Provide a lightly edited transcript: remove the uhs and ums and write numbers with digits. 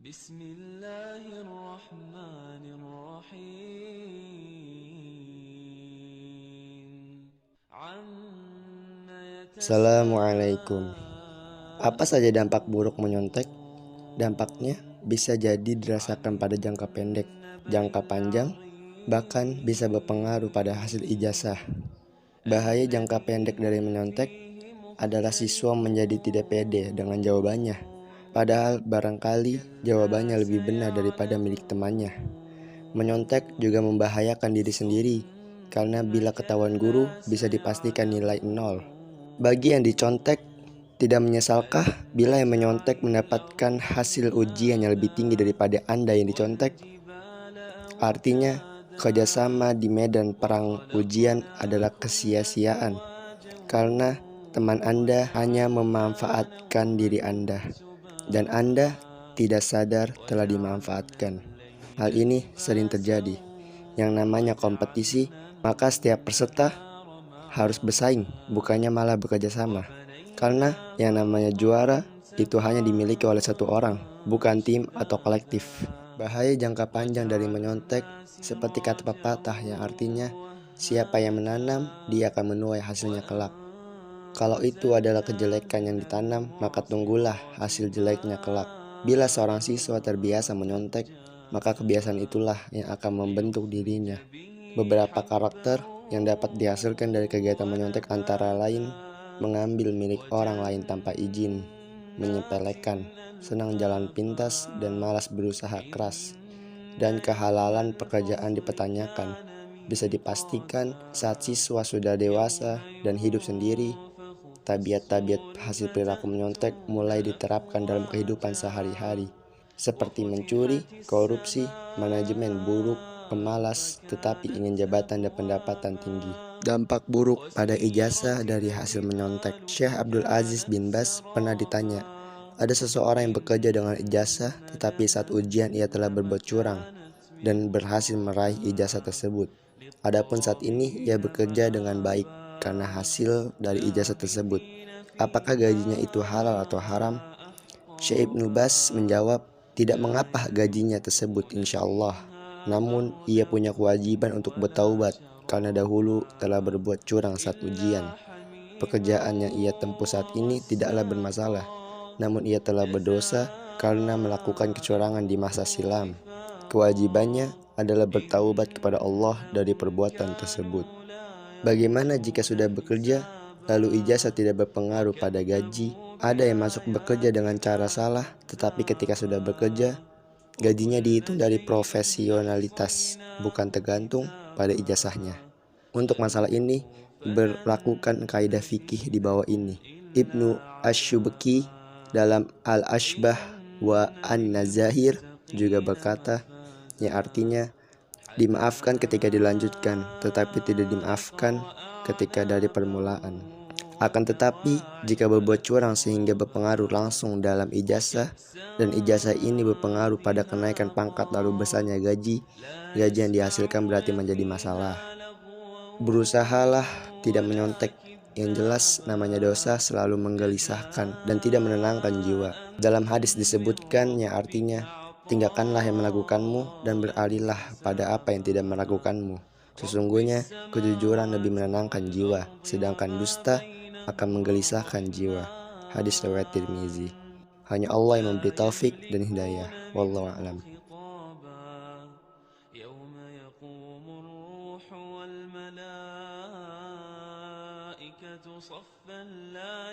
Bismillahirrahmanirrahim. Assalamualaikum. Apa saja dampak buruk menyontek? Dampaknya bisa jadi dirasakan pada jangka pendek, jangka panjang, bahkan bisa berpengaruh pada hasil ijazah. Bahaya jangka pendek dari menyontek adalah siswa menjadi tidak pede dengan jawabannya, padahal barangkali jawabannya lebih benar daripada milik temannya. Menyontek juga membahayakan diri sendiri, karena bila ketahuan guru bisa dipastikan nilai nol. Bagi yang dicontek, tidak menyesalkah bila yang menyontek mendapatkan hasil ujian yang lebih tinggi daripada Anda yang dicontek? Artinya, kerjasama di medan perang ujian adalah kesia-siaan, karena teman Anda hanya memanfaatkan diri Anda, dan Anda tidak sadar telah dimanfaatkan. Hal ini sering terjadi. Yang namanya kompetisi, maka setiap peserta harus bersaing, bukannya malah bekerja sama. Karena yang namanya juara itu hanya dimiliki oleh satu orang, bukan tim atau kolektif. Bahaya jangka panjang dari menyontek seperti kata pepatah yang artinya siapa yang menanam, dia akan menuai hasilnya kelak. Kalau itu adalah kejelekan yang ditanam, maka tunggulah hasil jeleknya kelak. Bila seorang siswa terbiasa menyontek, maka kebiasaan itulah yang akan membentuk dirinya. Beberapa karakter yang dapat dihasilkan dari kegiatan menyontek antara lain mengambil milik orang lain tanpa izin, menyepelekan, senang jalan pintas dan malas berusaha keras, dan kehalalan pekerjaan dipertanyakan. Bisa dipastikan saat siswa sudah dewasa dan hidup sendiri, tabiat-tabiat hasil perilaku menyontek mulai diterapkan dalam kehidupan sehari-hari, seperti mencuri, korupsi, manajemen buruk, pemalas, tetapi ingin jabatan dan pendapatan tinggi. Dampak buruk pada ijazah dari hasil menyontek. Syekh Abdul Aziz bin Baz pernah ditanya, ada seseorang yang bekerja dengan ijazah, tetapi saat ujian ia telah berbuat curang dan berhasil meraih ijazah tersebut. Adapun saat ini ia bekerja dengan baik karena hasil dari ijazah tersebut. Apakah gajinya itu halal atau haram? Syekh Ibnu Baz menjawab, tidak mengapa gajinya tersebut insya Allah. Namun ia punya kewajiban untuk bertaubat karena dahulu telah berbuat curang saat ujian. Pekerjaan yang ia tempuh saat ini tidaklah bermasalah, namun ia telah berdosa karena melakukan kecurangan di masa silam. Kewajibannya adalah bertaubat kepada Allah dari perbuatan tersebut. Bagaimana jika sudah bekerja, lalu ijazah tidak berpengaruh pada gaji? Ada yang masuk bekerja dengan cara salah, tetapi ketika sudah bekerja, gajinya dihitung dari profesionalitas, bukan tergantung pada ijazahnya. Untuk masalah ini, berlakukan kaidah fikih di bawah ini. Ibnu Asyubki dalam Al-Ashbah wa An-Nazahir juga berkata, yang artinya dimaafkan ketika dilanjutkan, tetapi tidak dimaafkan ketika dari permulaan. Akan tetapi, jika berbuat curang sehingga berpengaruh langsung dalam ijazah, dan ijazah ini berpengaruh pada kenaikan pangkat lalu besarnya gaji yang dihasilkan berarti menjadi masalah. Berusahalah tidak menyontek. Yang jelas namanya dosa selalu menggelisahkan dan tidak menenangkan jiwa. Dalam hadis disebutkan yang artinya, tinggalkanlah yang melakukanmu dan beralihlah pada apa yang tidak melakukanmu. Sesungguhnya kejujuran lebih menenangkan jiwa, sedangkan dusta akan menggelisahkan jiwa. Hadis riwayat Tirmizi. Hanya Allah yang memberi taufik dan hidayah. Wallahu a'lam. يوم يقوم الروح والملائكة صفا لا